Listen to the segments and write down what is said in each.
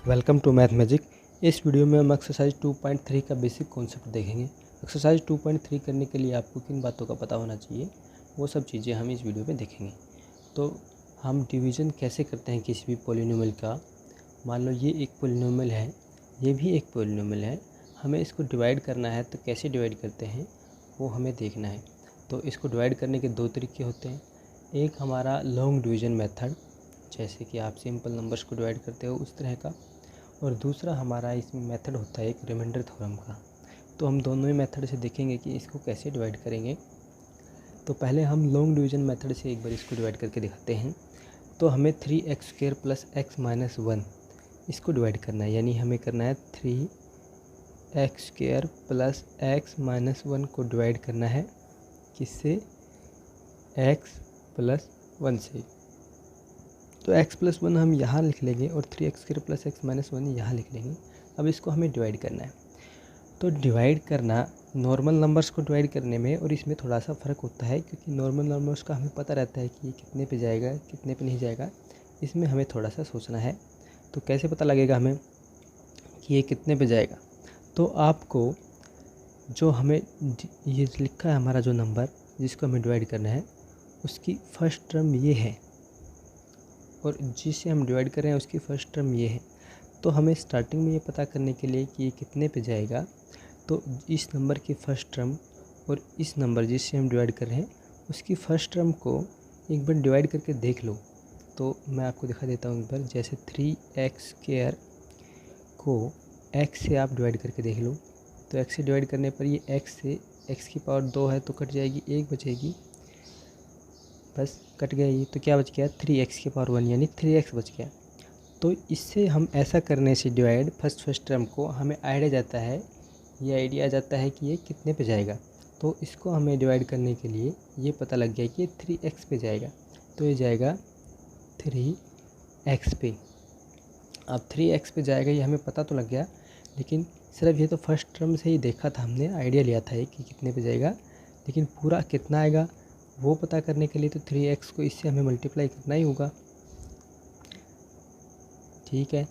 Welcome to Math Magic. इस video में हम एक्सरसाइज 2.3 का बेसिक कॉन्सेप्ट देखेंगे। एक्सरसाइज 2.3 करने के लिए आपको किन बातों का पता होना चाहिए, वो सब चीज़ें हम इस वीडियो में देखेंगे। तो हम डिवीज़न कैसे करते हैं किसी भी पॉलिनोमियल का। मान लो ये एक पॉलिनोमियल है, ये भी एक पॉलिनोमियल है, हमें इसको डिवाइड करना है। तो कैसे डिवाइड करते हैं वो हमें देखना है। तो इसको डिवाइड करने के दो तरीके होते हैं। एक हमारा लॉन्ग डिवीज़न मेथड, जैसे कि आप सिंपल नंबर्स को डिवाइड करते हो उस तरह का, और दूसरा हमारा इसमें मेथड होता है एक रिमाइंडर थ्योरम का। तो हम दोनों ही मेथड से देखेंगे कि इसको कैसे डिवाइड करेंगे। तो पहले हम लॉन्ग डिवीज़न मेथड से एक बार इसको डिवाइड करके दिखाते हैं। तो हमें 3x² + x - 1 इसको डिवाइड करना है, यानी हमें करना है 3x² + x - 1 को डिवाइड करना है किससे, x + 1 से। तो x + 1 हम यहाँ लिख लेंगे और 3x² + x - 1 यहाँ लिख लेंगे। अब इसको हमें डिवाइड करना है। तो डिवाइड करना नॉर्मल नंबर्स को डिवाइड करने में और इसमें थोड़ा सा फ़र्क होता है, क्योंकि नॉर्मल नंबर्स का हमें पता रहता है कि ये कितने पे जाएगा कितने पे नहीं जाएगा। इसमें हमें थोड़ा सा सोचना है। तो कैसे पता लगेगा हमें कि ये कितने पे जाएगा। तो आपको जो हमें ये लिखा है हमारा जो नंबर जिसको हमें डिवाइड करना है, उसकी फर्स्ट टर्म ये है और जिससे हम डिवाइड कर रहे हैं उसकी फ़र्स्ट टर्म ये है। तो हमें स्टार्टिंग में ये पता करने के लिए कि ये कितने पे जाएगा, तो इस नंबर की फ़र्स्ट टर्म और इस नंबर जिससे हम डिवाइड कर रहे हैं उसकी फ़र्स्ट टर्म को एक बार डिवाइड करके देख लो। तो मैं आपको दिखा देता हूँ एक बार। जैसे 3x² को x से आप डिवाइड करके देख लो। तो x से डिवाइड करने पर ये x से x की पावर 2 है तो कट जाएगी, 1 बचेगी, बस कट गया ये। तो क्या बच गया, 3x⁴ यानी 3x बच गया। तो इससे हम ऐसा करने से डिवाइड फर्स्ट टर्म को हमें आइडिया जाता है, ये आइडिया आ जाता है कि ये कितने पे जाएगा। तो इसको हमें डिवाइड करने के लिए ये पता लग गया कि ये 3x पे जाएगा। तो ये जाएगा 3x पे। अब 3x पे जाएगा ये हमें पता तो लग गया, लेकिन सिर्फ ये तो फर्स्ट टर्म से ही देखा था हमने, आइडिया लिया था कि कितने पे जाएगा, लेकिन पूरा कितना आएगा वो पता करने के लिए तो 3x को इससे हमें मल्टीप्लाई करना ही होगा। ठीक है,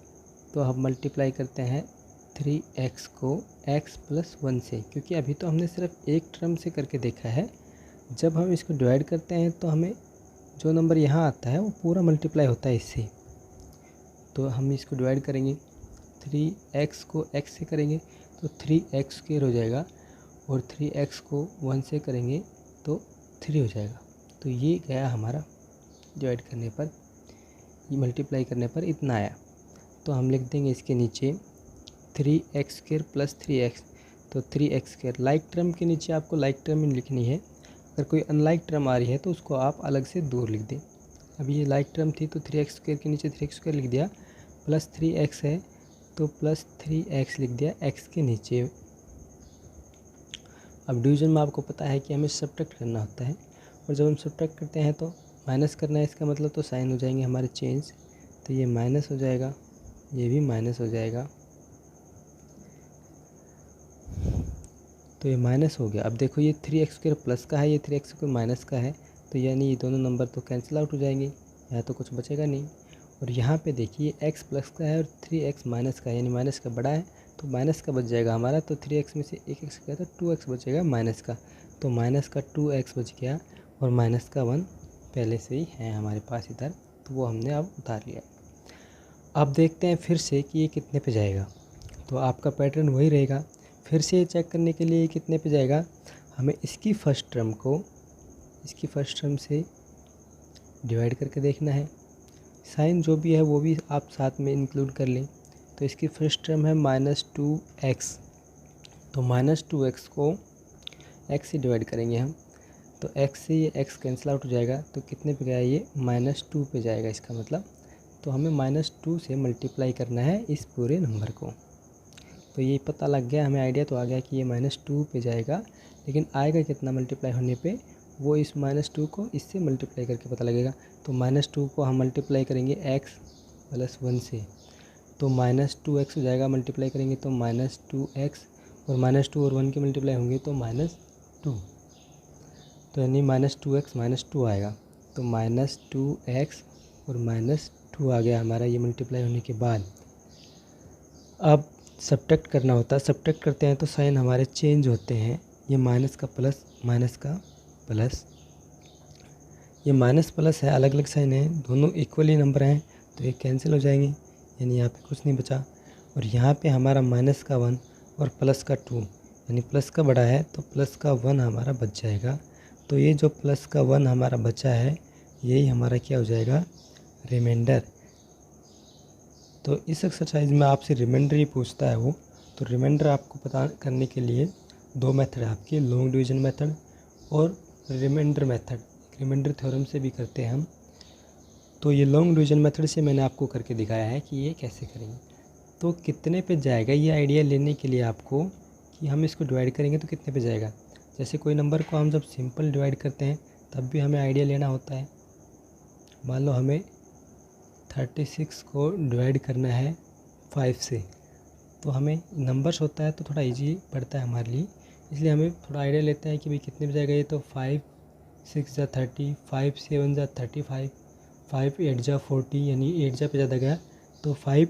तो हम मल्टीप्लाई करते हैं 3x को x + 1 से, क्योंकि अभी तो हमने सिर्फ एक टर्म से करके देखा है। जब हम इसको डिवाइड करते हैं तो हमें जो नंबर यहाँ आता है वो पूरा मल्टीप्लाई होता है इससे। तो हम इसको डिवाइड करेंगे, 3x को x से करेंगे तो 3x² हो जाएगा, और 3x को 1 से करेंगे तो 3 हो जाएगा। तो ये गया हमारा डिवाइड करने पर, ये मल्टीप्लाई करने पर इतना आया। तो हम लिख देंगे इसके नीचे 3x² + 3x। तो 3x², लाइक टर्म के नीचे आपको लाइक टर्म ही लिखनी है। अगर कोई अनलाइक टर्म आ रही है तो उसको आप अलग से दूर लिख दें। अभी ये लाइक टर्म थी तो 3x² के नीचे 3x² लिख दिया, प्लस 3x है तो प्लस 3x लिख दिया x के नीचे। अब डिवीज़न में आपको पता है कि हमें सब्ट्रैक्ट करना होता है, और जब हम सब्ट्रैक्ट करते हैं तो माइनस करना है, इसका मतलब तो साइन हो जाएंगे हमारे चेंज। तो ये माइनस हो जाएगा, ये भी माइनस हो जाएगा, तो ये माइनस हो गया। अब देखो ये 3x² प्लस का है, ये 3x² माइनस का है, तो यानी ये दोनों नंबर तो कैंसिल आउट हो जाएंगे, यहाँ तो कुछ बचेगा नहीं। और यहाँ पे देखिए x प्लस का है और 3x माइनस का है, यानी माइनस का बड़ा है तो माइनस का बच जाएगा हमारा। तो 3x में से एक x गया तो 2x बचेगा माइनस का, तो माइनस का 2x बच गया, और माइनस का 1 पहले से ही है हमारे पास इधर, तो वो हमने अब उतार लिया। अब देखते हैं फिर से कि ये कितने पे जाएगा। तो आपका पैटर्न वही रहेगा। फिर से ये चेक करने के लिए ये कितने पे जाएगा, हमें इसकी फ़र्स्ट टर्म को इसकी फ़र्स्ट टर्म से डिवाइड करके देखना है। साइन जो भी है वो भी आप साथ में इंक्लूड कर लें। तो इसकी फर्स्ट टर्म है -2x, तो -2x को x से डिवाइड करेंगे हम, तो x से ये x कैंसिल आउट हो जाएगा, तो कितने पे गया ये -2 पे जाएगा इसका मतलब। तो हमें -2 से मल्टीप्लाई करना है इस पूरे नंबर को। तो ये पता लग गया, हमें आइडिया तो आ गया कि ये -2 पे जाएगा, लेकिन आएगा कितना मल्टीप्लाई होने पे, वो इस -2 को इससे मल्टीप्लाई करके पता लगेगा। तो -2 को हम मल्टीप्लाई करेंगे x + 1 से, तो -2x हो जाएगा। मल्टीप्लाई करेंगे तो -2x, और -2 और 1 के मल्टीप्लाई होंगे तो -2, तो यानी -2x -2 आएगा। तो -2x और -2 आ गया हमारा ये मल्टीप्लाई होने के बाद। अब सब्ट्रैक्ट करना होता है, सब्ट्रैक्ट करते हैं तो साइन हमारे चेंज होते हैं, ये माइनस का प्लस, माइनस का प्लस, ये माइनस प्लस है, अलग अलग साइन है, दोनों इक्वली नंबर हैं तो ये कैंसिल हो जाएंगे, यानी यहाँ पे कुछ नहीं बचा। और यहाँ पे हमारा माइनस का 1 और प्लस का 2, यानी प्लस का बड़ा है तो प्लस का 1 हमारा बच जाएगा। तो ये जो प्लस का 1 हमारा बचा है यही हमारा क्या हो जाएगा, रिमाइंडर। तो इस एक्सरसाइज में आपसे रिमाइंडर ही पूछता है वो। तो रिमाइंडर आपको पता करने के लिए दो मेथड है आपके, लॉन्ग डिवीजन मेथड और रिमाइंडर मेथड। रिमाइंडर थ्योरम से भी करते हैं हम। तो ये लॉन्ग डिवीजन मेथड से मैंने आपको करके दिखाया है कि ये कैसे करेंगे। तो कितने पे जाएगा ये आइडिया लेने के लिए आपको कि हम इसको डिवाइड करेंगे तो कितने पे जाएगा। जैसे कोई नंबर को हम जब सिंपल डिवाइड करते हैं तब भी हमें आइडिया लेना होता है। मान लो हमें 36 को डिवाइड करना है 5 से, तो हमें नंबर्स होता है तो थोड़ा इजी पड़ता है हमारे लिए, इसलिए हमें थोड़ा आइडिया लेते हैं कि भाई कितने पे जाएगा ये। तो 5 6 जा 30, 5 7 जा 35, 5 8 जा 40, यानी 8 जा पे ज़्यादा गया तो 5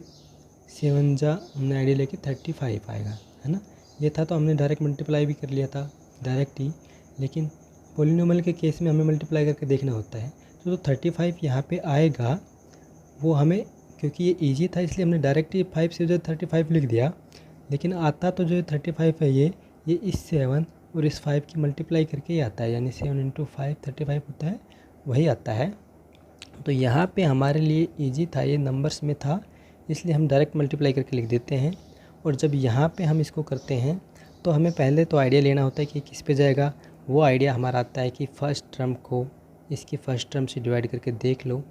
7 जा हमने आइडिया लेके 35 आएगा, है ना। ये था तो हमने डायरेक्ट मल्टीप्लाई भी कर लिया था डायरेक्ट ही, लेकिन पॉलिनोमियल के केस में हमें मल्टीप्लाई करके देखना होता है। तो जो 35 यहाँ पे आएगा वो हमें, क्योंकि ये इजी था इसलिए हमने डायरेक्ट ही 5 से जो 35 लिख दिया, लेकिन आता तो जो 35 है ये इस 7 और इस 5 की मल्टीप्लाई करके ही आता है, यानी 7 × 5 35 होता है, वही आता है। तो यहाँ पे हमारे लिए इजी था, ये नंबर्स में था इसलिए हम डायरेक्ट मल्टीप्लाई करके लिख देते हैं। और जब यहाँ पे हम इसको करते हैं तो हमें पहले तो आइडिया लेना होता है कि किस पे जाएगा। वो आइडिया हमारा आता है कि फर्स्ट टर्म को इसकी फर्स्ट टर्म से डिवाइड करके देख लो,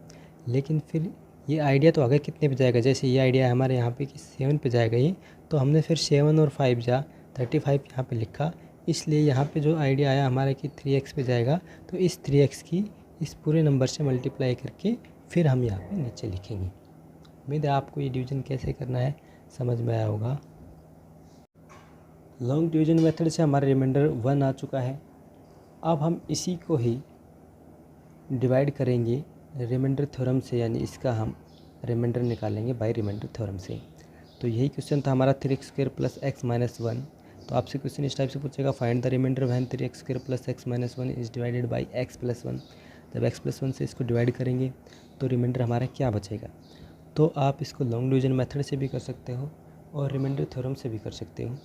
लेकिन फिर ये आइडिया तो आगे कितने पे जाएगा। जैसे ये आइडिया हमारे यहाँ पे कि 7 पे जाएगा ये, तो हमने फिर 7 और 5 जा 35 यहाँ पे लिखा, इसलिए यहाँ पे जो आइडिया आया हमारा कि 3x पे जाएगा, तो इस 3x की इस पूरे नंबर से मल्टीप्लाई करके फिर हम यहाँ पे नीचे लिखेंगे। उम्मीद है आपको ये डिवीज़न कैसे करना है समझ में आया होगा। लॉन्ग डिवीज़न मेथड से हमारा रिमाइंडर 1 आ चुका है। अब हम इसी को ही डिवाइड करेंगे रिमाइंडर थ्योरम से, यानी इसका हम रिमाइंडर निकालेंगे बाय रिमाइंडर थ्योरम से। तो यही क्वेश्चन था हमारा 3x² + x - 1। तो आपसे क्वेश्चन इस टाइप से पूछेगा, find the remainder when 3x² + x - 1 is divided by x + 1। जब x + 1 से इसको डिवाइड करेंगे तो रिमाइंडर हमारा क्या बचेगा। तो आप इसको लॉन्ग डिवीजन मेथड से भी कर सकते हो और रिमाइंडर थ्योरम से भी कर सकते हो।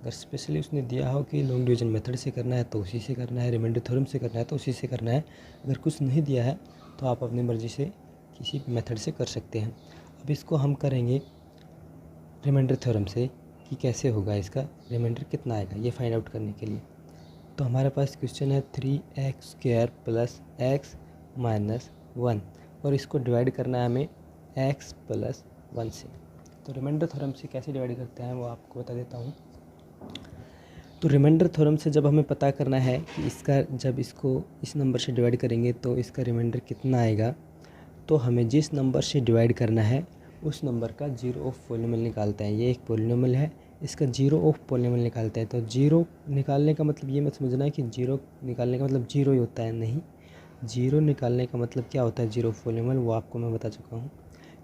अगर स्पेशली उसने दिया हो कि लॉन्ग डिवीजन मेथड से करना है तो उसी से करना है, रिमाइंडर थ्योरम से करना है तो उसी से करना है। अगर कुछ नहीं दिया है तो आप अपनी मर्ज़ी से किसी मेथड से कर सकते हैं। अब इसको हम करेंगे रिमाइंडर थ्योरम से कि कैसे होगा, इसका रिमाइंडर कितना आएगा ये फाइंड आउट करने के लिए। तो हमारे पास क्वेश्चन है 3x² + x - 1 और इसको डिवाइड करना है हमें x + 1 से। तो रिमाइंडर थ्योरम से कैसे डिवाइड करते हैं वो आपको बता देता हूँ। तो रिमाइंडर थ्योरम से जब हमें पता करना है कि इसका, जब इसको इस नंबर से डिवाइड करेंगे तो इसका रिमाइंडर कितना आएगा, तो हमें जिस नंबर से डिवाइड करना है उस नंबर का जीरो ऑफ पॉलिनोमियल निकालते हैं। ये एक पॉलिनोमियल है, इसका जीरो ऑफ पॉलिनोमियल निकालते हैं। तो जीरो निकालने का मतलब ये मत समझना है कि जीरो निकालने का मतलब जीरो ही होता है, नहीं। जीरो निकालने का मतलब क्या होता है जीरो ऑफ पॉलिनोमियल, वो आपको मैं बता चुका हूँ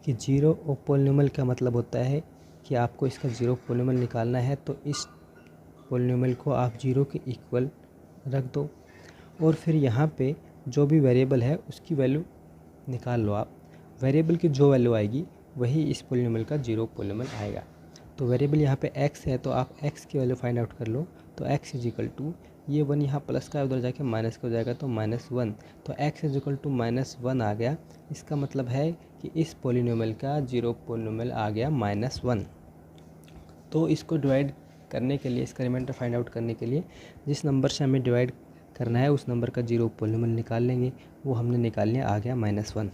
कि जीरो ऑफ पॉलिनोमियल का मतलब होता है कि आपको इसका जीरो ऑफ पॉलिनोमियल निकालना है तो इस पॉलिनोमियल को आप जीरो के इक्वल रख दो और फिर यहाँ पे जो भी वेरिएबल है उसकी वैल्यू निकाल लो आप। वेरिएबल की जो वैल्यू आएगी वही इस पॉलिनोमियल का जीरो पॉलिनोमियल आएगा। तो वेरिएबल यहाँ पे x है तो आप x की वैल्यू फाइंड आउट कर लो। तो x = ये 1 यहाँ प्लस का उधर जाके माइनस का हो जाएगा तो -1। तो x = -1 आ गया। इसका मतलब है कि इस पॉलिनोमियल का जीरो पॉलिनोमियल आ गया -1। तो इसको डिवाइड करने के लिए, इसका रिमाइंडर फाइंड आउट करने के लिए जिस नंबर से हमें डिवाइड करना है उस नंबर का जीरो पॉलिनोमियल निकाल लेंगे। वो हमने निकाल लिया, आ गया -1।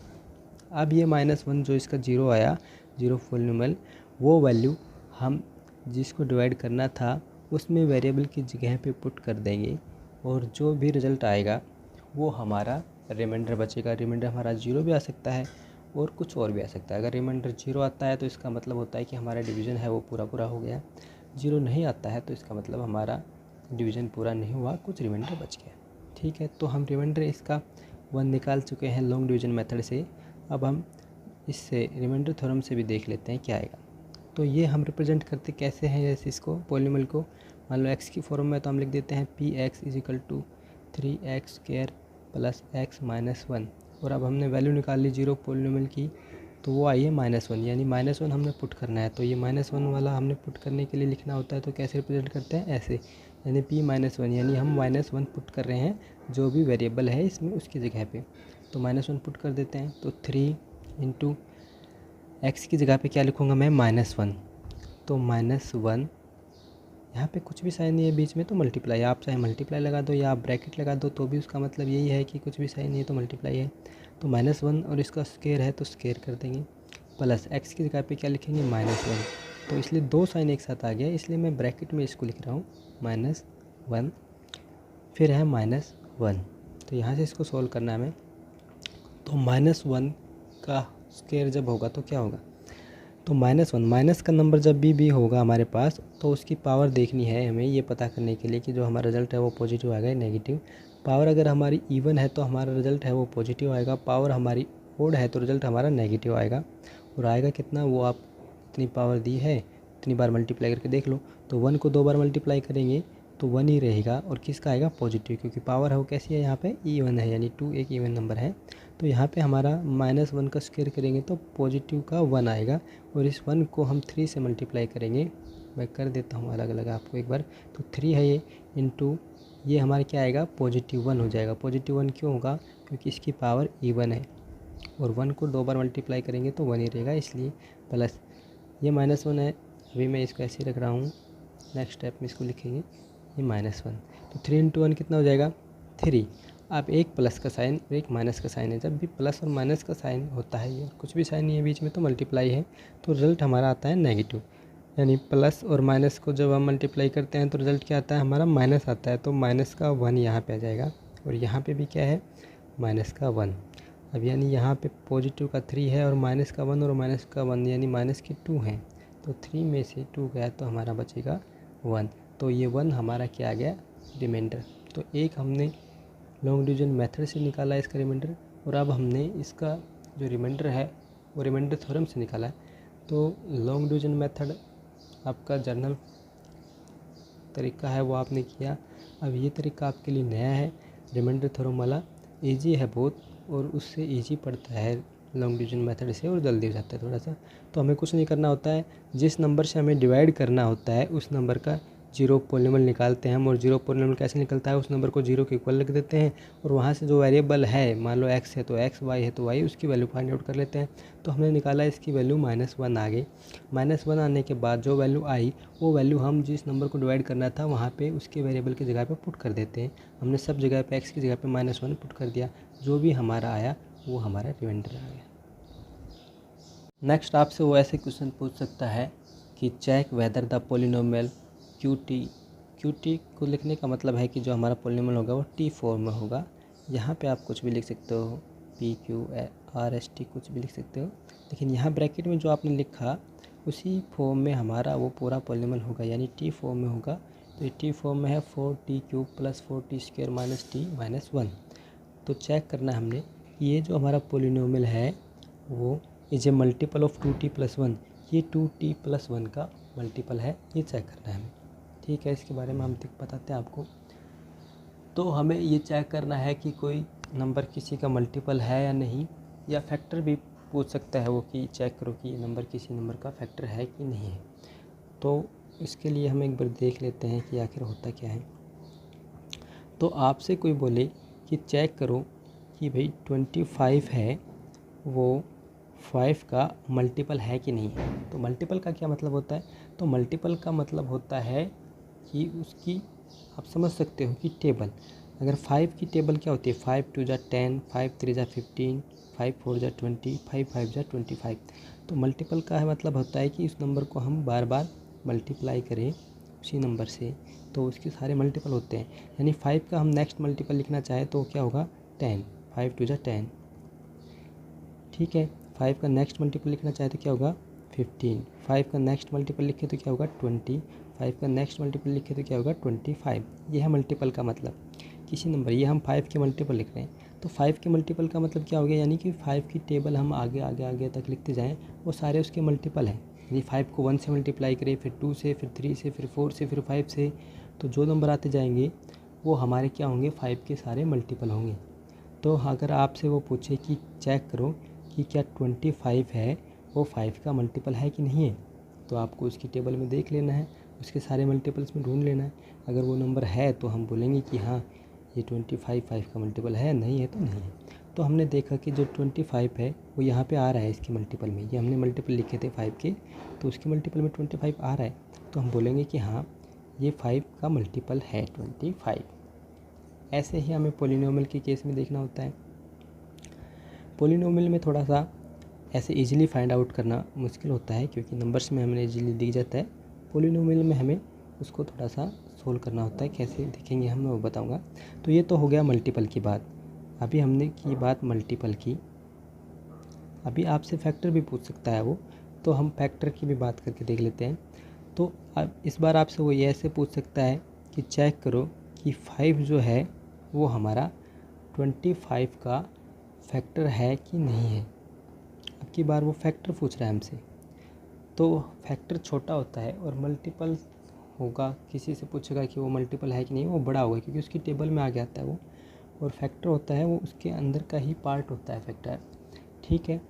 अब ये -1 जो इसका जीरो आया, जीरो पॉलिनोमियल, वो वैल्यू हम जिसको डिवाइड करना था उसमें वेरिएबल की जगह पे पुट कर देंगे और जो भी रिज़ल्ट आएगा वो हमारा रिमाइंडर बचेगा। रिमाइंडर हमारा जीरो भी आ सकता है और कुछ और भी आ सकता है। अगर रिमाइंडर जीरो आता है तो इसका मतलब होता है कि हमारा डिवीज़न है वो पूरा हो गया। जीरो नहीं आता है तो इसका मतलब हमारा डिवीज़न पूरा नहीं हुआ, कुछ रिमाइंडर बच गया। ठीक है, तो हम रिमाइंडर इसका 1 निकाल चुके हैं लॉन्ग डिवीज़न मेथड से। अब हम इससे रिमाइंडर थ्योरम से भी देख लेते हैं क्या आएगा। तो ये हम रिप्रेजेंट करते कैसे हैं, जैसे इसको पॉलीनोमियल को मान लो x की फॉर्म में, तो हम लिख देते हैं px = 3x² + x - 1। और अब हमने वैल्यू निकाल ली 0 पॉलीनोमियल की, तो वो आई है -1, यानी -1 हमने पुट करना है। तो ये -1 वाला हमने पुट करने के लिए लिखना होता है, तो कैसे रिप्रेजेंट करते हैं, ऐसे, यानी p - 1, यानी हम -1 पुट कर रहे हैं जो भी वेरिएबल है इसमें उसकी जगह पे। तो -1 पुट कर देते हैं, तो 3 × x की जगह पे क्या लिखूँगा मैं, -1। तो -1, यहाँ पे कुछ भी साइन नहीं है बीच में, तो मल्टीप्लाई, आप चाहे मल्टीप्लाई लगा दो या आप ब्रैकेट लगा दो, तो भी उसका मतलब यही है कि कुछ भी साइन नहीं है तो मल्टीप्लाई है। तो -1 और इसका स्क्वायर है तो स्क्वायर कर देंगे, प्लस x की जगह पे क्या लिखेंगे, -1। तो इसलिए 2 साइन एक साथ आ गया, इसलिए मैं ब्रैकेट में इसको लिख रहा हूँ -1, फिर है -1। तो यहाँ से इसको सोल्व करना है हमें। तो -1 का स्क्वायर जब होगा तो क्या होगा, तो -1, माइनस का नंबर जब भी होगा हमारे पास, तो उसकी पावर देखनी है हमें, ये पता करने के लिए कि जो हमारा रिजल्ट है वो पॉजिटिव आएगा या नेगेटिव। पावर अगर हमारी इवन है तो हमारा रिजल्ट है वो पॉजिटिव आएगा, पावर हमारी ओड है तो रिजल्ट हमारा नेगेटिव आएगा। और आएगा कितना, वो आप इतनी पावर दी है इतनी बार मल्टीप्लाई करके देख लो। तो 1 को 2 बार मल्टीप्लाई करेंगे तो 1 ही रहेगा, और किसका आएगा, पॉजिटिव, क्योंकि पावर है वो कैसी है, यहाँ पे इवन है, यानी 2 एक इवन नंबर है। तो यहाँ पे हमारा -1 का स्क्वायर करेंगे तो पॉजिटिव का 1 आएगा, और इस 1 को हम 3 से मल्टीप्लाई करेंगे। मैं कर देता हूँ अलग अलग आपको एक बार। तो 3 है ये, इंटू ये हमारा क्या आएगा, +1 हो जाएगा। +1 क्यों होगा, क्योंकि इसकी पावर इवन है, और 1 को 2 बार मल्टीप्लाई करेंगे तो 1 ही रहेगा, इसलिए प्लस ये -1 है। अभी मैं इसको ऐसे ही रख रहा हूँ, नेक्स्ट स्टेप में इसको लिखेंगे ये -1। तो 3 × 1 कितना हो जाएगा, 3। अब एक प्लस का साइन और एक माइनस का साइन है, जब भी प्लस और माइनस का साइन होता है, ये कुछ भी साइन नहीं है बीच में तो मल्टीप्लाई है, तो रिजल्ट हमारा आता है नेगेटिव। यानी प्लस और माइनस को जब हम मल्टीप्लाई करते हैं तो रिजल्ट क्या आता है हमारा, माइनस आता है। तो माइनस का 1 यहाँ पे आ जाएगा, और यहाँ पे भी क्या है, माइनस का 1। अब यानी यहाँ पे पॉजिटिव का 3 है और माइनस का 1 और माइनस का 1, यानी माइनस के 2 हैं। तो 3 में से 2 गया तो हमारा बचेगा 1। तो ये 1 हमारा क्या आ गया, रिमाइंडर। तो एक हमने लॉन्ग डिवीजन मेथड से निकाला इसका रिमाइंडर, और अब हमने इसका जो रिमाइंडर है वो रिमाइंडर थ्योरम से निकाला है। तो लॉन्ग डिवीजन मेथड आपका जर्नल तरीका है वो आपने किया। अब ये तरीका आपके लिए नया है, रिमाइंडर थ्योरम वाला इजी है बहुत, और उससे इजी पड़ता है लॉन्ग डिवीजन मेथड से, और जल्दी हो जाता है थोड़ा सा। तो हमें कुछ नहीं करना होता है, जिस नंबर से हमें डिवाइड करना होता है उस नंबर का 0 पॉलीनोमियल निकालते हैं हम। और 0 पॉलीनोमियल कैसे निकलता है, उस नंबर को 0 के इक्वल रख देते हैं, और वहाँ से जो वेरिएबल है, मान लो x है तो x, y है तो y, उसकी वैल्यू फाइंड आउट कर लेते हैं। तो हमने निकाला, इसकी वैल्यू -1 आ गई। -1 आने के बाद जो वैल्यू आई, वो वैल्यू हम जिस नंबर को डिवाइड करना था वहाँ पे उसके वेरिएबल की जगह पे पुट कर देते हैं। हमने सब जगह पे x की जगह पे -1 पुट कर दिया, जो भी हमारा आया वो हमारा रिमाइंडर आ गया। नेक्स्ट आपसे वो ऐसे क्वेश्चन पूछ सकता है कि check whether the polynomial QT को लिखने का मतलब है कि जो हमारा पॉलिनोमियल होगा वो T फॉर्म में होगा। यहाँ पे आप कुछ भी लिख सकते हो, PQRST कुछ भी लिख सकते हो, लेकिन यहाँ ब्रैकेट में जो आपने लिखा उसी फॉर्म में हमारा वो पूरा पॉलिनोमियल होगा, यानी T फॉर्म में होगा। तो ये T फॉर्म में है 4t³ + 4t² - t - 1। तो चेक करना है हमने, ये जो हमारा पॉलिनोमियल है वो is a multiple of 2t + 1, ये 2t + 1 का मल्टीपल है, ये चेक करना है हमें। ठीक है, इसके बारे में हम बताते हैं आपको। तो हमें ये चेक करना है कि कोई नंबर किसी का मल्टीपल है या नहीं, या फैक्टर भी पूछ सकता है वो, कि चेक करो कि ये नंबर किसी नंबर का फैक्टर है कि नहीं है। तो इसके लिए हम एक बार देख लेते हैं कि आखिर होता क्या है। तो आपसे कोई बोले कि चेक करो कि भाई 25 है वो 5 का मल्टीपल है कि नहीं है। तो मल्टीपल का क्या मतलब होता है, तो मल्टीपल का मतलब होता है कि उसकी, आप समझ सकते हो कि टेबल, अगर 5 की टेबल क्या होती है, 5 2 = 10, 5 3 = 15, 5 4 = 20, 5 5 = 25। तो मल्टीपल का है मतलब होता है कि उस नंबर को हम बार बार मल्टीप्लाई करें उसी नंबर से, तो उसके सारे मल्टीपल होते हैं। यानी 5 का हम नेक्स्ट मल्टीपल लिखना चाहें तो क्या होगा, 10, 5 2 = 10। ठीक है, 5 का नेक्स्ट मल्टीपल लिखना चाहे तो क्या होगा, 15। 5 का नेक्स्ट मल्टीपल लिखे तो क्या होगा, 20। 5 का नेक्स्ट मल्टीपल लिखे तो क्या होगा, 25। ये है मल्टीपल का मतलब, किसी नंबर, ये हम 5 के मल्टीपल लिख रहे हैं। तो 5 के मल्टीपल का मतलब क्या हो गया, यानी कि 5 की टेबल हम आगे आगे आगे तक लिखते जाएँ, वो सारे उसके मल्टीपल हैं। यानी 5 को 1 से मल्टीप्लाई करें, फिर 2 से, फिर 3 से, फिर 4 से, फिर 5 से, तो जो नंबर आते जाएंगे वो हमारे क्या होंगे, 5 के सारे मल्टीपल होंगे। तो अगर आपसे वो पूछे कि चेक करो कि क्या 25 है वो 5 का मल्टीपल है कि नहीं है, तो आपको उसकी टेबल में देख लेना है, उसके सारे मल्टीपल्स में ढूंढ लेना है। अगर वो नंबर है तो हम बोलेंगे कि हाँ ये 25 5 का मल्टीपल है, नहीं है तो नहीं है। तो हमने देखा कि जो 25 है वो यहाँ पे आ रहा है इसके मल्टीपल में, ये हमने मल्टीपल लिखे थे 5 के, तो उसके मल्टीपल में 25 आ रहा है, तो हम बोलेंगे कि हाँ ये 5 का मल्टीपल है 25। ऐसे ही हमें पोलिनोमियल के केस में देखना होता है। पोलिनोमियल में थोड़ा सा ऐसे इजीली फाइंड आउट करना मुश्किल होता है क्योंकि नंबर्स में हमें इजीली दिख जाता है। पोलिनोमियल में हमें उसको थोड़ा सा सोल्व करना होता है, कैसे देखेंगे हम वो बताऊंगा। तो ये तो हो गया मल्टीपल की बात। अभी हमने की बात मल्टीपल की, अभी आपसे फैक्टर भी पूछ सकता है वो, तो हम फैक्टर की भी बात करके देख लेते हैं। तो अब इस बार आपसे वो ये ऐसे पूछ सकता है कि चेक करो कि 5 जो है वो हमारा 25 का फैक्टर है कि नहीं है। अब की बार वो फैक्टर पूछ रहा है हमसे, तो फैक्टर छोटा होता है और मल्टीपल होगा, किसी से पूछेगा कि वो मल्टीपल है कि नहीं, वो बड़ा होगा क्योंकि उसकी टेबल में आ गया आता है वो, और फैक्टर होता है वो उसके अंदर का ही पार्ट होता है फैक्टर। ठीक है,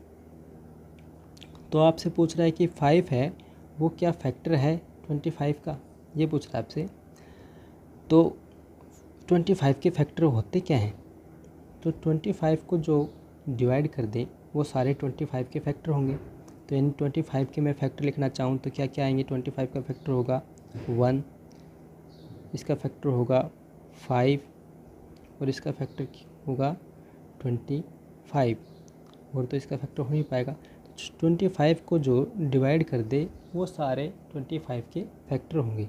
तो आपसे पूछ रहा है कि 5 है वो क्या फैक्टर है 25 का, ये पूछ रहा है आपसे। तो 25 के फैक्टर होते क्या हैं, तो 25 को जो डिवाइड कर दे वो सारे 25 के फैक्टर होंगे। तो यानी 25 के मैं फैक्टर लिखना चाहूँ तो क्या क्या आएंगे, 25 का फैक्टर होगा 1, इसका फैक्टर होगा 5 और इसका फैक्टर होगा 25, और तो इसका फैक्टर हो नहीं पाएगा। 25 को जो डिवाइड कर दे वो सारे 25 के फैक्टर होंगे।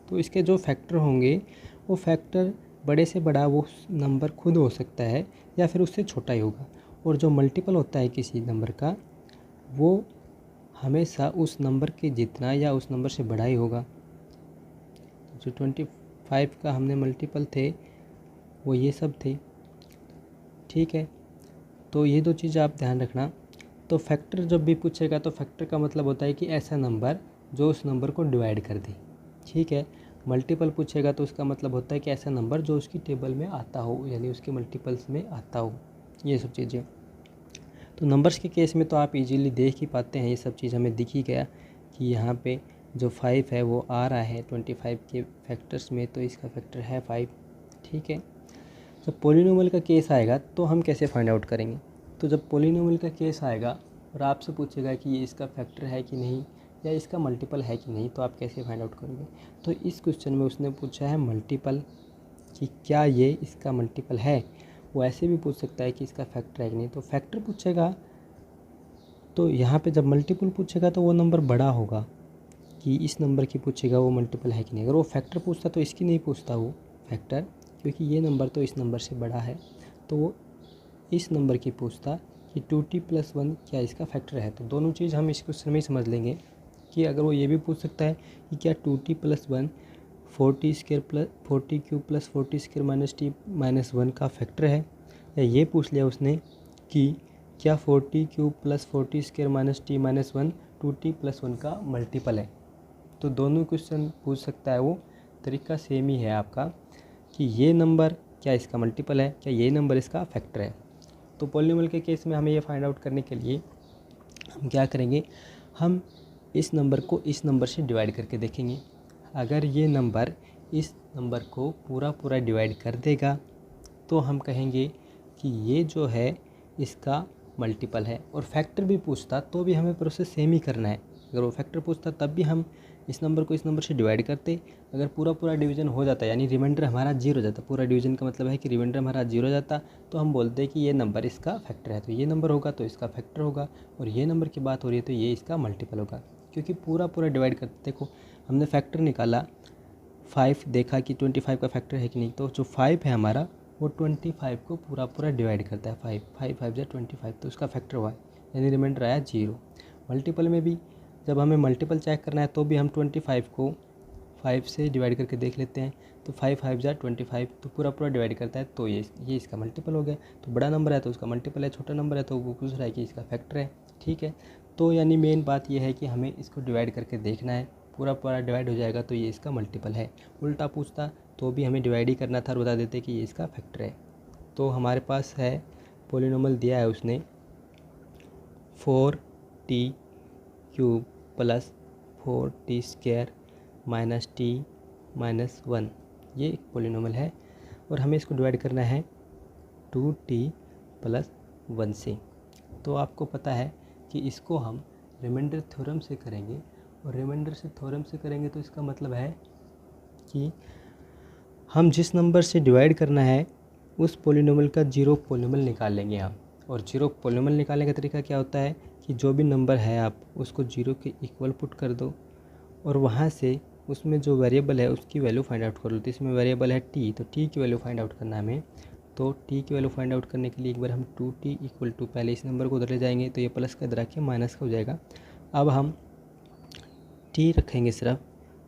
तो इसके जो फैक्टर होंगे वो फैक्टर बड़े से बड़ा वो नंबर खुद हो सकता है या फिर उससे छोटा ही होगा, और जो मल्टीपल होता है किसी नंबर का वो हमेशा उस नंबर के जितना या उस नंबर से बड़ा ही होगा। जो 25 का हमने मल्टीपल थे वो ये सब थे। ठीक है, तो ये दो चीज़ आप ध्यान रखना। तो फैक्टर जब भी पूछेगा तो फैक्टर का मतलब होता है कि ऐसा नंबर जो उस नंबर को डिवाइड कर दे। ठीक है, मल्टीपल पूछेगा तो उसका मतलब होता है कि ऐसा नंबर जो उसकी टेबल में आता हो, यानी उसके मल्टीपल्स में आता हो, ये सब चीज़ें। तो नंबर्स के केस में तो आप इजीली देख ही पाते हैं, ये सब चीज़ हमें दिख ही गया कि यहाँ पे जो 5 है वो आ रहा है 25 के फैक्टर्स में, तो इसका फैक्टर है 5। ठीक है, जब पोलिनोमियल का केस आएगा तो हम कैसे फाइंड आउट करेंगे। तो जब पोलिनोमियल का केस आएगा और आपसे पूछेगा कि ये इसका फैक्टर है कि नहीं या इसका मल्टीपल है कि नहीं, तो आप कैसे फाइंड आउट करोगे। तो इस क्वेश्चन में उसने पूछा है मल्टीपल, कि क्या ये इसका मल्टीपल है। वो ऐसे भी पूछ सकता है कि इसका फैक्टर है कि नहीं। तो फैक्टर पूछेगा तो यहाँ पे जब मल्टीपल पूछेगा तो वो नंबर बड़ा होगा, कि इस नंबर की पूछेगा वो मल्टीपल है कि नहीं। अगर वो फैक्टर पूछता तो इसकी नहीं पूछता वो फैक्टर, क्योंकि ये नंबर तो इस नंबर से बड़ा है, तो वो इस नंबर की पूछता कि 2t+1 क्या इसका फैक्टर है। तो दोनों चीज़ हम इस क्वेश्चन में ही समझ लेंगे कि अगर वो ये भी पूछ सकता है कि क्या 2t+1 40^4t³ + 40² - t - 1 का फैक्टर है, या ये पूछ लिया उसने कि क्या 40³ + 40² - t - 1 2t+1 का मल्टीपल है। तो दोनों क्वेश्चन पूछ सकता है वो, तरीका सेम ही है आपका कि ये नंबर क्या इसका मल्टीपल है, क्या ये नंबर इसका फैक्टर है। तो पॉलिनोमियल के केस में हमें ये फाइंड आउट करने के लिए हम क्या करेंगे, हम इस नंबर को इस नंबर से डिवाइड करके देखेंगे। अगर ये नंबर इस नंबर को पूरा डिवाइड कर देगा तो हम कहेंगे कि ये जो है इसका मल्टीपल है। और फैक्टर भी पूछता तो भी हमें प्रोसेस सेम ही करना है। अगर वो फैक्टर पूछता तब भी हम इस नंबर को इस नंबर से डिवाइड करते। अगर पूरा डिवीज़न हो जाता यानी रिमाइंडर हमारा 0 हो जाता, पूरा डिवीज़न का मतलब है कि रिमाइंडर हमारा 0 हो जाता, तो हम बोलते हैं कि ये नंबर इसका फैक्टर है। तो ये नंबर होगा तो इसका फैक्टर होगा, और ये नंबर की बात हो रही है तो ये इसका मल्टीपल होगा, क्योंकि पूरा डिवाइड करते। देखो हमने फैक्टर निकाला 5, देखा कि 25 का फैक्टर है कि नहीं, तो जो 5 है हमारा वो 25 को पूरा डिवाइड करता है। 5 5 5 जा 25, तो उसका फैक्टर हुआ, यानी रिमाइंडर आया 0। मल्टीपल में भी जब हमें मल्टीपल चेक करना है तो भी हम 25 को 5 से डिवाइड करके देख लेते हैं। तो 5 5 जा 25, तो पूरा डिवाइड करता है, तो ये इसका मल्टीपल हो गया। तो बड़ा नंबर है तो उसका मल्टीपल है, छोटा नंबर है तो वो पूछ रहा है कि इसका फैक्टर है। ठीक है, तो यानी मेन बात यह है कि हमें इसको डिवाइड करके देखना है, पूरा पूरा डिवाइड हो जाएगा तो ये इसका मल्टीपल है। उल्टा पूछता तो भी हमें डिवाइड ही करना था और बता देते कि ये इसका फैक्टर है। तो हमारे पास है पॉलिनॉमियल दिया है उसने 4t³ plus 4t² minus t minus 1, ये एक पॉलिनॉमियल है और हमें इसको डिवाइड करना है 2t प्लस 1 से। तो आपको पता है कि इसको हम रिमाइंडर थ्योरम से करेंगे और रिमाइंडर से थ्योरम से करेंगे तो इसका मतलब है कि हम जिस नंबर से डिवाइड करना है उस पॉलिनॉमियल का जीरो पॉलिनॉमियल निकाल लेंगे हम। और जीरो पॉलिनॉमियल निकालने का तरीका क्या होता है कि जो भी नंबर है आप उसको जीरो के इक्वल पुट कर दो और वहाँ से उसमें जो वेरिएबल है उसकी वैल्यू फाइंड आउट कर लो। तो इसमें वेरिएबल है t, तो t की वैल्यू फाइंड आउट करना है हमें। तो t की वैल्यू फाइंड आउट करने के लिए एक बार हम 2t इक्वल टू पहले इस नंबर को उधर ले जाएंगे तो ये प्लस का इधर आके माइनस का हो जाएगा। अब हम t रखेंगे सिर्फ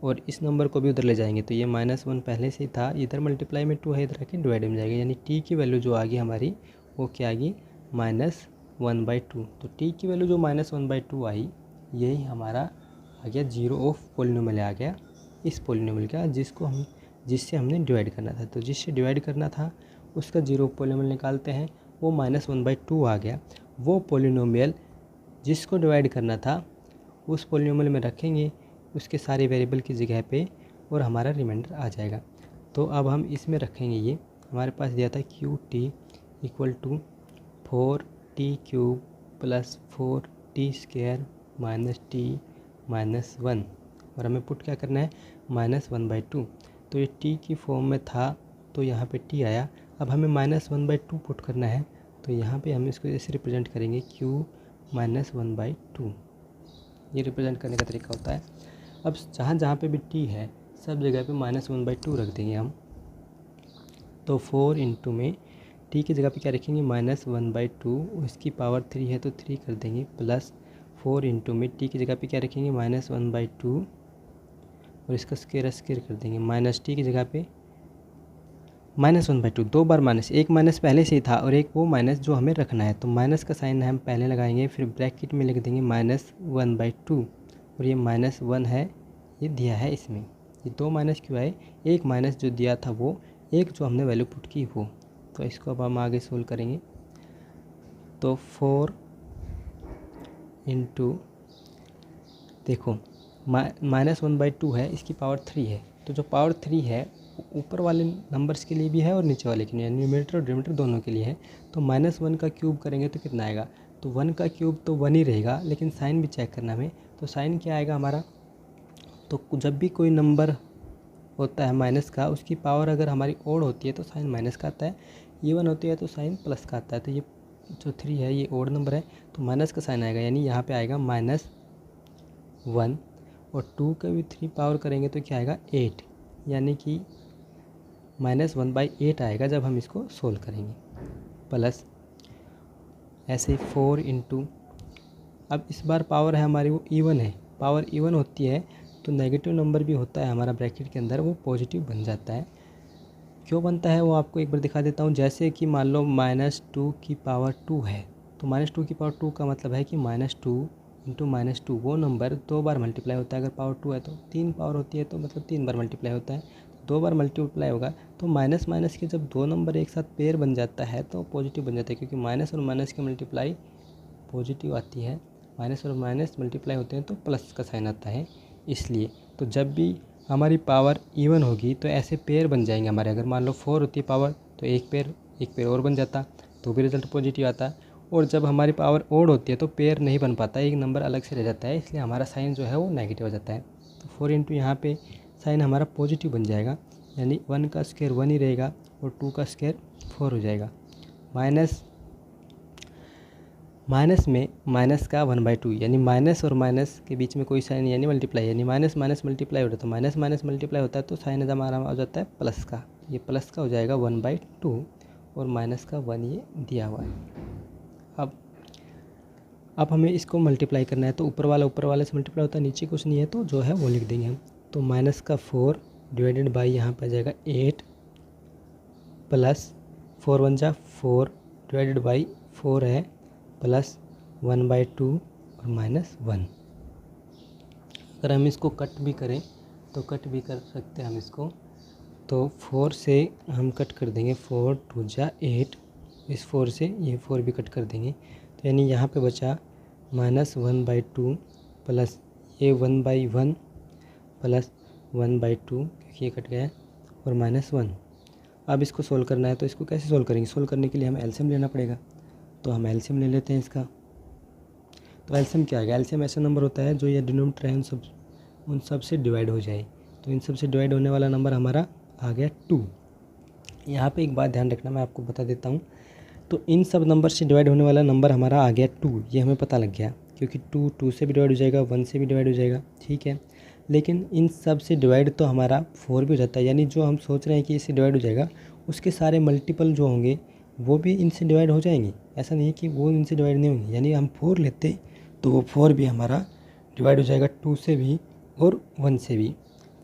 और इस नंबर को भी उधर ले जाएंगे तो ये -1 पहले से ही था, इधर मल्टीप्लाई में 2 है, इधर आके डिवाइड में जाएगा। यानी t की वैल्यू जो आ गई हमारी वो क्या आ गई -1/2। तो t की वैल्यू जो -1/2 आई यही हमारा आ गया जीरो ऑफ पॉलिनॉमियल आ गया इस पॉलिनॉमियल का जिससे हमने डिवाइड करना था। तो जिससे डिवाइड करना था उसका जीरो पॉलिनॉमियल निकालते हैं, वो -1/2 आ गया। वो पॉलिनॉमियल जिसको डिवाइड करना था उस पॉलिनॉमियल में रखेंगे उसके सारे वेरिएबल की जगह पे और हमारा रिमाइंडर आ जाएगा। तो अब हम इसमें रखेंगे, ये हमारे पास दिया था qt equal to 4t³ plus 4t² minus t minus 1 और हमें पुट क्या करना है -1/2। तो ये t की फॉर्म में था तो यहाँ पे t आया। अब हमें -1/2 पुट करना है तो यहाँ पे हम इसको ऐसे रिप्रेजेंट करेंगे q -1/2। ये रिप्रेजेंट करने का तरीका होता है। अब जहाँ जहाँ पे भी t है सब जगह पे -1/2 रख देंगे हम। तो 4 इंटू में t की जगह पे क्या रखेंगे -1/2, इसकी पावर 3 है तो 3 कर देंगे, प्लस 4 इंटू में t की जगह पे क्या रखेंगे -1/2 और इसका स्क्वायर कर देंगे, माइनस t की जगह पे -1/2, दो बार माइनस, एक माइनस पहले से ही था और एक वो माइनस जो हमें रखना है। तो माइनस का साइन हम पहले लगाएंगे, फिर ब्रैकेट में लिख देंगे -1/2 और ये -1 है, ये दिया है इसमें। ये दो माइनस क्यों आए, एक माइनस जो दिया था वो, एक जो हमने वैल्यू पुट की वो। तो इसको अब हम आगे सोल्व करेंगे। तो 4 इंटू देखो -1/2 है, इसकी पावर 3 है, तो जो पावर 3 है ऊपर वाले नंबर्स के लिए भी है और नीचे वाले के लिए, न्यूमरेटर और डिनोमिनेटर दोनों के लिए है। तो -1 का क्यूब करेंगे तो कितना आएगा, तो 1 का क्यूब तो 1 ही रहेगा, लेकिन साइन भी चेक करना हमें। तो साइन क्या आएगा हमारा, तो जब भी कोई नंबर होता है माइनस का, उसकी पावर अगर हमारी ओड होती है तो साइन माइनस का आता है, इवन होती है तो साइन प्लस का आता है। तो ये जो 3 है ये ओड नंबर है तो माइनस का साइन आएगा, यानी यहाँ पे आएगा -1 और 2 का भी 3 पावर करेंगे तो क्या आएगा 8, यानी कि -1/8 आएगा जब हम इसको सोल्व करेंगे। प्लस ऐसे 4 इंटू, अब इस बार पावर है हमारी वो इवन है, पावर इवन होती है तो नेगेटिव नंबर भी होता है हमारा ब्रैकेट के अंदर, वो पॉजिटिव बन जाता है। क्यों बनता है वो आपको एक बार दिखा देता हूँ। जैसे कि मान लो -2 की पावर 2 है, तो -2 की पावर 2 का मतलब है कि -2 इंटू -2 वो नंबर 2 बार मल्टीप्लाई होता है। अगर पावर 2 है तो 3 पावर होती है तो मतलब 3 बार मल्टीप्लाई होता है, 2 बार मल्टीप्लाई होगा। तो माइनस माइनस के जब दो नंबर एक साथ पेयर बन जाता है तो पॉजिटिव बन जाता है, क्योंकि माइनस और माइनस की मल्टीप्लाई पॉजिटिव आती है, माइनस और माइनस मल्टीप्लाई होते हैं तो प्लस का साइन आता है। इसलिए तो जब भी हमारी पावर इवन होगी तो ऐसे पेयर बन जाएंगे हमारे। अगर मान लो 4 होती है पावर तो एक पेयर और बन जाता तो भी रिजल्ट पॉजिटिव आता। और जब हमारी पावर ओड होती है तो पेयर नहीं बन पाता, एक नंबर अलग से रह जाता है, इसलिए हमारा साइन जो है वो नेगेटिव हो जाता है। तो 4 इंटू यहाँ पे साइन हमारा पॉजिटिव बन जाएगा, यानी 1 का स्क्वायर 1 ही रहेगा और 2 का स्क्वायर 4 हो जाएगा। माइनस में माइनस का 1/2, यानी माइनस और माइनस के बीच में कोई साइन यानी मल्टीप्लाई, यानी माइनस माइनस मल्टीप्लाई होता है तो माइनस माइनस मल्टीप्लाई होता है तो साइन हमारा हो जाता है प्लस का, ये प्लस का हो जाएगा 1/2 और माइनस का 1 ये दिया हुआ है। अब हमें इसको मल्टीप्लाई करना है तो ऊपर वाले से मल्टीप्लाई होता है, नीचे कुछ नहीं है तो जो है वो लिख देंगे हम। तो माइनस का 4 डिवाइडेड बाई यहाँ पर आ जाएगा 8 प्लस 4 × 4 डिवाइडेड बाई 4 है प्लस 1/2 और -1। अगर हम इसको कट भी करें तो कट भी कर सकते हैं हम इसको। तो 4 से हम कट कर देंगे, 4 2 जा 8, इस 4 से ये 4 भी कट कर देंगे। तो यानी यहाँ पे बचा -1/2 प्लस ये 1/1 प्लस 1/2, क्योंकि ये कट गया है, और -1। अब इसको सोल्व करना है, तो इसको कैसे सोल्व करेंगे? सोल्व करने के लिए हमें एलसीएम लेना पड़ेगा। तो हम एलसीएम ले लेते हैं इसका। तो एलसीएम क्या आएगा? एलसीएम ऐसा नंबर होता है जो ये डिनोमिनेटर है उन सब से डिवाइड हो जाए। तो इन सब से डिवाइड होने वाला नंबर हमारा आ गया 2। यहाँ पे एक बात ध्यान रखना, मैं आपको बता देता हूँ। तो इन सब नंबर से डिवाइड होने वाला नंबर हमारा आ गया 2, ये हमें पता लग गया, क्योंकि 2 से भी डिवाइड हो जाएगा, 1 से भी डिवाइड हो जाएगा, ठीक है। लेकिन इन सब से डिवाइड तो हमारा 4 भी हो जाता है, यानी जो हम सोच रहे हैं कि इससे डिवाइड हो जाएगा उसके सारे मल्टीपल जो होंगे वो भी इनसे डिवाइड हो जाएंगे। ऐसा नहीं है कि वो इनसे डिवाइड नहीं होंगे। यानी हम 4 लेते तो वो 4 भी हमारा डिवाइड हो जाएगा 2 से भी और 1 से भी।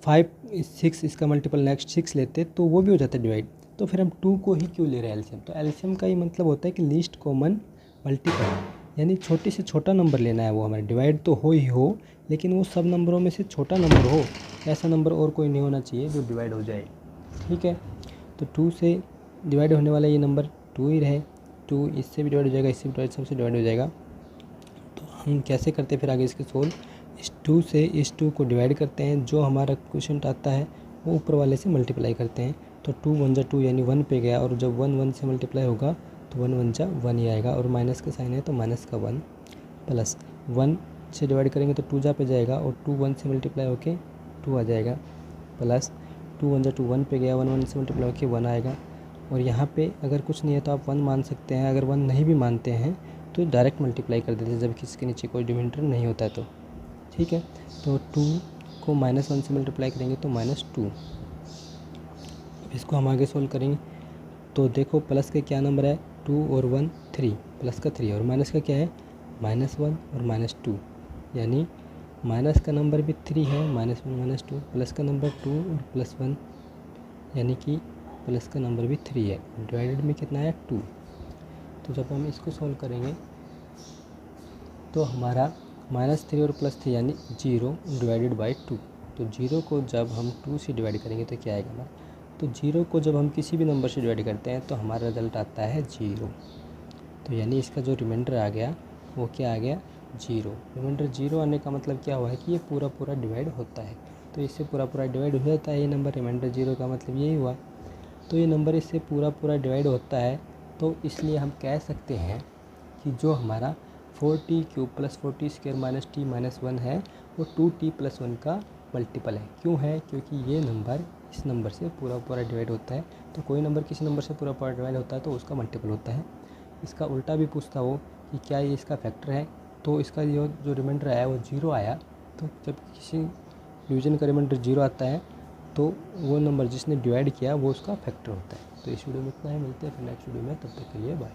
5 6 इसका मल्टीपल नेक्स्ट 6 लेते तो वो भी हो जाता है डिवाइड। तो फिर हम 2 को ही क्यों ले रहे हैं एलसीएम? तो एलसीएम का ही मतलब होता है कि लीस्ट कॉमन मल्टीपल, यानी छोटे से छोटा नंबर लेना है। वो हमारा डिवाइड तो हो ही हो, लेकिन वो सब नंबरों में से छोटा नंबर हो। ऐसा नंबर और कोई नहीं होना चाहिए जो डिवाइड हो जाए, ठीक है। तो 2 से डिवाइड होने वाला ये नंबर 2 ही रहे। 2 इससे भी डिवाइड हो जाएगा, इससे भी डिवाइड, सबसे डिवाइड हो जाएगा। तो हम कैसे करते हैं फिर आगे इसके सोल्व? इस 2 से इस 2 को डिवाइड करते हैं, जो हमारा क्वेश्चन आता है वो ऊपर वाले से मल्टीप्लाई करते हैं। तो 2 1 जा 2 यानी 1 पे गया, और जब 1 1 से मल्टीप्लाई होगा तो 1 1 जा 1 ही आएगा, और माइनस का साइन है तो माइनस का 1, प्लस 1 से डिवाइड करेंगे तो 2 जा पे जाएगा, और 2 1 से मल्टीप्लाई होके 2 आ जाएगा, प्लस 2 1 जा 2 1 पे गया, 1 1 से मल्टीप्लाई होके 1 आएगा। और यहाँ पे अगर कुछ नहीं है तो आप 1 मान सकते हैं। अगर 1 नहीं भी मानते हैं तो डायरेक्ट मल्टीप्लाई कर देते हैं जब किसी के नीचे कोई डिनोमिनेटर नहीं होता है तो, ठीक है। तो 2 को -1 से मल्टीप्लाई करेंगे तो -2। अब इसको हम आगे सोल्व करेंगे। तो देखो प्लस के क्या नंबर है? 2 और 1 3, प्लस का 3, और माइनस का क्या है? -1 और -2, यानी माइनस का नंबर भी 3 है, -1 -2, प्लस का नंबर 2 और +1, यानी कि प्लस का नंबर भी 3 है। डिवाइडेड में कितना है? 2। तो जब हम इसको सोल्व करेंगे तो हमारा -3 और +3 यानी 0 डिवाइडेड बाई 2। तो 0 को जब हम 2 से डिवाइड करेंगे तो क्या आएगा हमारा? तो 0 को जब हम किसी भी नंबर से डिवाइड करते हैं तो हमारा रिजल्ट आता है 0। तो यानी इसका जो रिमाइंडर आ गया वो क्या आ गया? 0। रिमाइंडर 0 आने का मतलब क्या हुआ है कि ये पूरा पूरा डिवाइड होता है। तो इससे पूरा पूरा डिवाइड हो जाता है ये नंबर। रिमाइंडर 0 का मतलब यही हुआ। तो ये नंबर इससे पूरा पूरा डिवाइड होता है। तो इसलिए हम कह सकते हैं कि जो हमारा 4t³ + 4t² - t - 1 है वो 2t + 1 का मल्टीपल है। क्यों है? क्योंकि ये नंबर इस नंबर से पूरा पूरा डिवाइड होता है। तो कोई नंबर किसी नंबर से पूरा पूरा डिवाइड होता है तो उसका मल्टीपल होता है। इसका उल्टा भी पूछता हो कि क्या ये इसका फैक्टर है, तो इसका जो रिमाइंडर आया वो 0 आया। तो जब किसी डिवीजन का रिमाइंडर 0 आता है तो वो नंबर जिसने डिवाइड किया वो उसका फैक्टर होता है। तो इस वीडियो में इतना ही, मिलते हैं फिर नेक्स्ट वीडियो में, तब तक के लिए बाय।